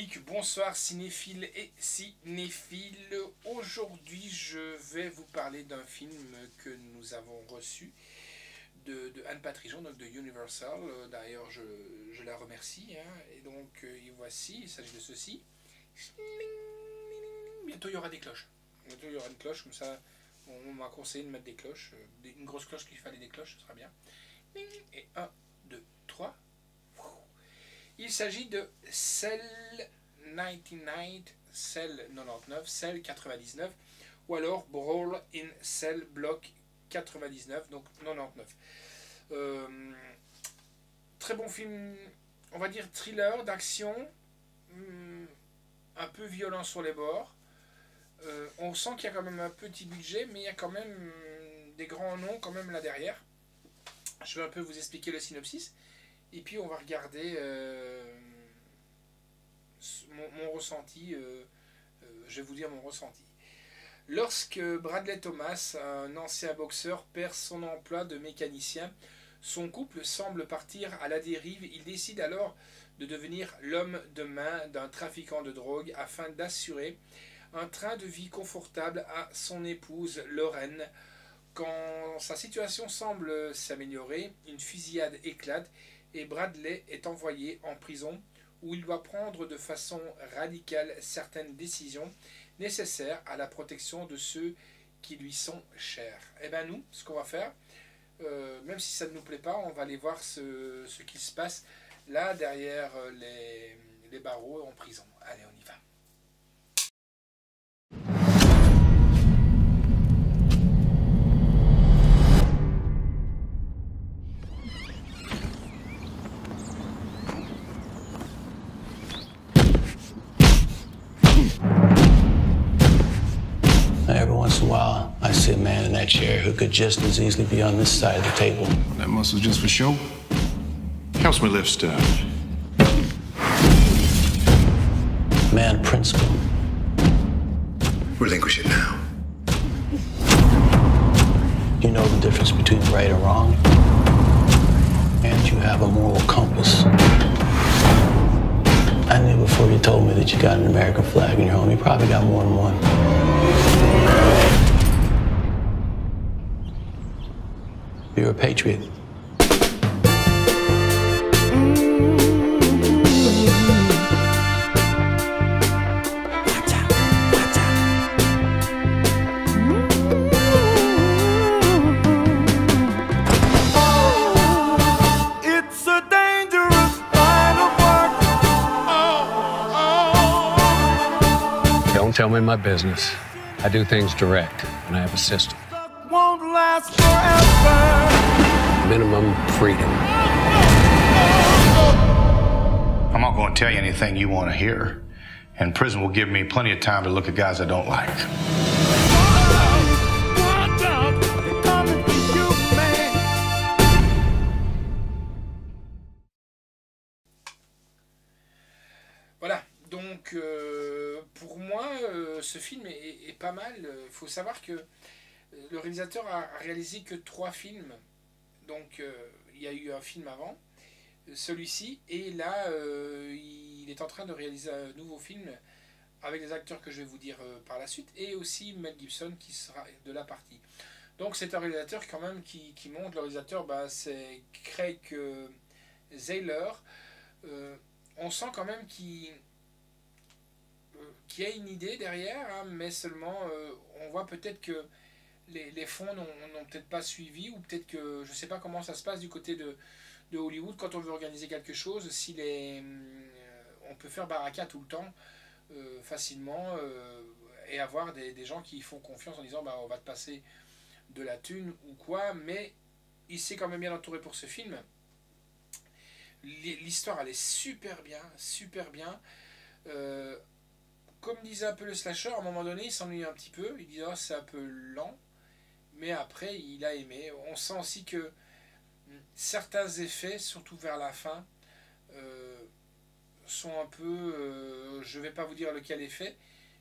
public, bonsoir cinéphiles et cinéphiles. Aujourd'hui, je vais vous parler d'un film que nous avons reçu de Anne Patrigeon, donc de Universal. D'ailleurs, je la remercie. Et donc, voici, il s'agit de ceci. Bientôt, il y aura des cloches. Bientôt, il y aura une cloche, comme ça, on m'a conseillé de mettre des cloches. Une grosse cloche qui fallait des cloches, ce sera bien. Et 1, 2, 3. Il s'agit de Cell 99, Cell 99, Cell 99, ou alors Brawl in Cell Block 99, donc 99. Très bon film, on va dire thriller, d'action, un peu violent sur les bords. On sent qu'il y a quand même un petit budget, mais il y a quand même des grands noms quand même là derrière. Je vais un peu vous expliquer le synopsis. Et puis on va regarder mon ressenti, je vais vous dire mon ressenti. Lorsque Bradley Thomas, un ancien boxeur, perd son emploi de mécanicien, son couple semble partir à la dérive. Il décide alors de devenir l'homme de main d'un trafiquant de drogue afin d'assurer un train de vie confortable à son épouse Lorraine. Quand sa situation semble s'améliorer, une fusillade éclate et Bradley est envoyé en prison où il doit prendre de façon radicale certaines décisions nécessaires à la protection de ceux qui lui sont chers. Et bien nous, ce qu'on va faire, même si ça ne nous plaît pas, on va aller voir ce qui se passe là derrière les barreaux en prison. Allez, on y va. Every once in a while, I see a man in that chair who could just as easily be on this side of the table. That muscle's just for show. Helps me lift stuff. Man principle. Relinquish it now. You know the difference between right and wrong, and you have a moral compass. I knew before you told me that you got an American flag in your home. You probably got more than one. You're a patriot. It's a dangerous line of work. Don't tell me my business. I do things direct, and I have a system. Won't last forever. Minimum freedom. I'm not going to tell you anything you want to hear. And prison will give me plenty of time to look at guys I don't like. Watch out, they're coming for you, man. Voilà, donc pour moi, ce film est pas mal. Il faut savoir que le réalisateur a réalisé que 3 films. Donc il y a eu un film avant, celui-ci, et là il est en train de réaliser un nouveau film avec des acteurs que je vais vous dire par la suite, et aussi Mel Gibson qui sera de la partie. Donc c'est un réalisateur quand même qui monte. Le réalisateur, c'est Craig Zahler. On sent quand même qu'il y a une idée derrière, mais seulement on voit peut-être que les fonds n'ont peut-être pas suivi, ou peut-être que je ne sais pas comment ça se passe du côté de Hollywood quand on veut organiser quelque chose. Si on peut faire baraka tout le temps facilement et avoir des gens qui font confiance en disant on va te passer de la thune ou quoi, mais il s'est quand même bien entouré pour ce film. L'histoire elle est super bien, super bien. Comme disait un peu le slasher, à un moment donné il s'ennuie un petit peu, il dit c'est un peu lent, mais après il a aimé. On sent aussi que certains effets, surtout vers la fin, sont un peu, je vais pas vous dire lequel est fait,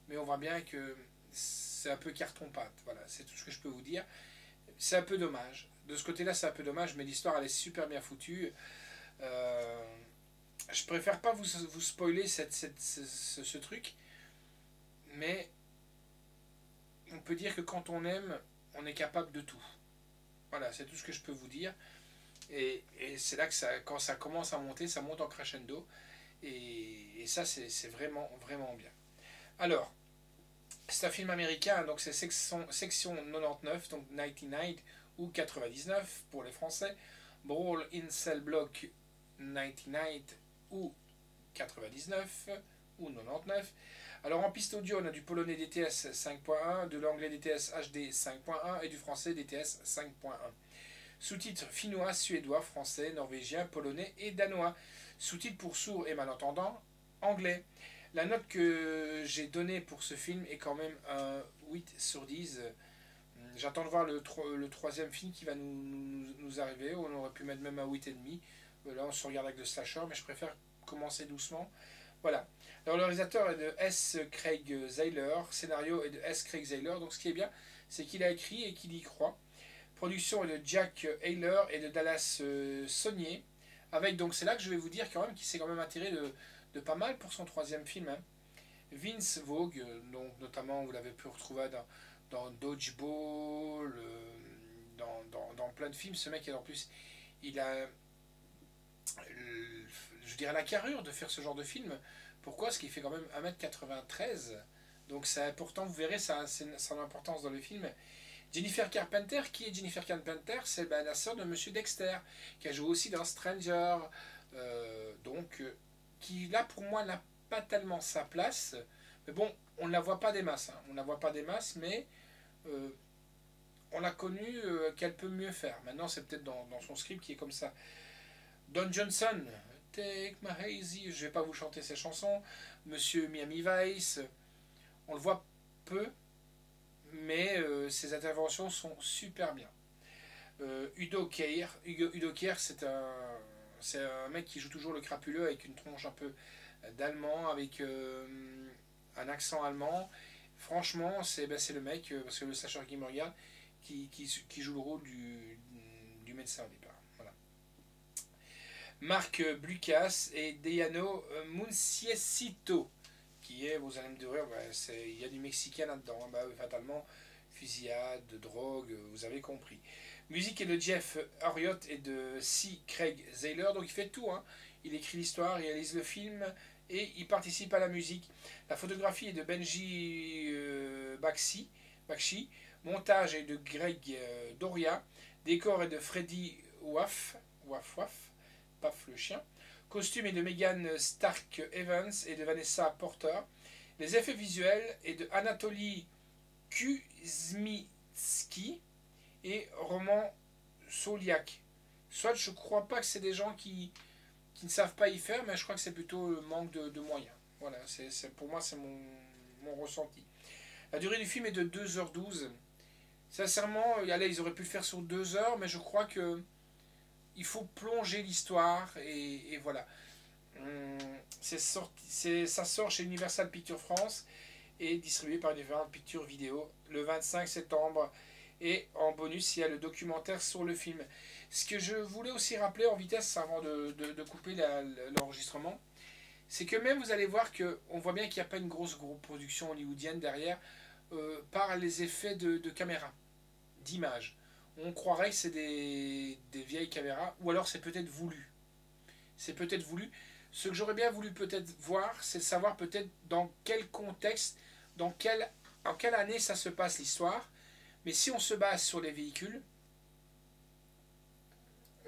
mais on voit bien que c'est un peu carton-pâte. Voilà, c'est tout ce que je peux vous dire. C'est un peu dommage. De ce côté-là, c'est un peu dommage, mais l'histoire elle est super bien foutue. je préfère pas vous spoiler ce truc, mais on peut dire que quand on aime, on est capable de tout. Voilà, c'est tout ce que je peux vous dire. Et c'est là que quand ça commence à monter, ça monte en crescendo. Et ça, c'est vraiment, vraiment bien. Alors, c'est un film américain, donc c'est section 99, donc 99 ou 99 pour les Français. Brawl in Cell Block 99 ou 99 ou 99. Alors en piste audio, on a du polonais DTS 5.1, de l'anglais DTS HD 5.1 et du français DTS 5.1. Sous-titres finnois, suédois, français, norvégien, polonais et danois. Sous-titres pour sourds et malentendants, anglais. La note que j'ai donnée pour ce film est quand même un 8 sur 10. J'attends de voir le troisième film qui va nous arriver. On aurait pu mettre même un 8,5. Là, on se regarde avec le slasher, mais je préfère commencer doucement. Voilà. Alors, le réalisateur est de S. Craig Zahler. Scénario est de S. Craig Zahler. Donc, ce qui est bien, c'est qu'il a écrit et qu'il y croit. Production est de Jack Hayler et de Dallas Saunier. Avec, donc, c'est là que je vais vous dire quand même qu'il s'est quand même attiré de pas mal pour son troisième film. Hein. Vince Vogue, donc, notamment, vous l'avez pu retrouver dans Dodgeball, dans plein de films. Ce mec, en plus, il a, je dirais, la carrure de faire ce genre de film. Pourquoi? Parce qu'il fait quand même 1m93. Donc c'est important, vous verrez, ça a son importance dans le film. Jennifer Carpenter, qui est Jennifer Carpenter? C'est la sœur de Monsieur Dexter, qui a joué aussi dans Stranger. Qui là, pour moi, n'a pas tellement sa place. Mais bon, on ne la voit pas des masses. Hein. On ne la voit pas des masses, mais on a connu qu'elle peut mieux faire. Maintenant, c'est peut-être dans son script qui est comme ça. Don Johnson, Take My Hazy, je ne vais pas vous chanter ses chansons. Monsieur Miami Vice, on le voit peu, mais ses interventions sont super bien. Udo Kier, c'est un mec qui joue toujours le crapuleux avec une tronche un peu d'allemand, avec un accent allemand. Franchement, c'est le mec, parce que le slasher qui me regarde, qui joue le rôle du médecin au départ. Voilà. Marc Blucas et Deiano Munciecito, qui est, vous allez me dire, il y a du mexicain là-dedans, hein, fatalement, fusillade, drogue, vous avez compris. Musique est de Jeff Harriott et de C. Craig Zahler, donc il fait tout, hein. Il écrit l'histoire, il réalise le film et il participe à la musique. La photographie est de Benji Bakshi, montage est de Greg Doria, décor est de Freddy Waf, Paf le chien, costume est de Megan Stark Evans et de Vanessa Porter, les effets visuels est de Anatoly Kuzmitsky et Roman Soliak. Soit je crois pas que c'est des gens qui ne savent pas y faire, mais je crois que c'est plutôt le manque de moyens. Voilà, pour moi c'est mon ressenti. La durée du film est de 2h12. Sincèrement, allez, ils auraient pu le faire sur 2 heures, mais je crois que il faut plonger l'histoire et voilà. Ça sort chez Universal Pictures France et distribué par Universal Pictures Vidéo le 25 septembre. Et en bonus, il y a le documentaire sur le film. Ce que je voulais aussi rappeler en vitesse avant de couper l'enregistrement, c'est que même vous allez voir qu'on voit bien qu'il n'y a pas une grosse production hollywoodienne derrière par les effets de caméra, d'image. On croirait que c'est des vieilles caméras, ou alors c'est peut-être voulu. C'est peut-être voulu. Ce que j'aurais bien voulu peut-être voir, c'est de savoir peut-être dans quel contexte, en quelle année ça se passe l'histoire. Mais si on se base sur les véhicules,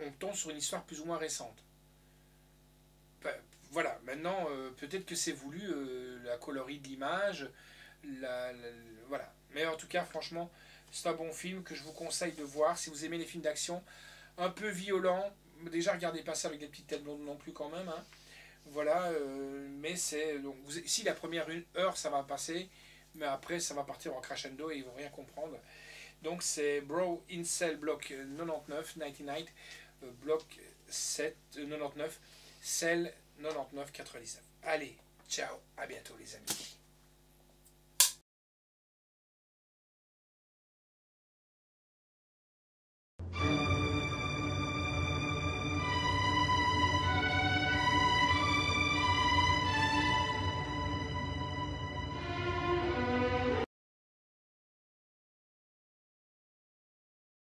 on tombe sur une histoire plus ou moins récente. Voilà, maintenant, peut-être que c'est voulu, la coloris de l'image, voilà. Mais en tout cas, franchement, c'est un bon film que je vous conseille de voir. Si vous aimez les films d'action, un peu violents, déjà regardez pas ça avec des petites têtes blondes non plus quand même. Hein. Voilà, mais c'est... donc si la première heure, ça va passer... mais après ça va partir en crescendo et ils vont rien comprendre. Donc c'est Brawl in Cell Block 99, Block 7, 99, Cell 99, 99. Allez, ciao, à bientôt les amis.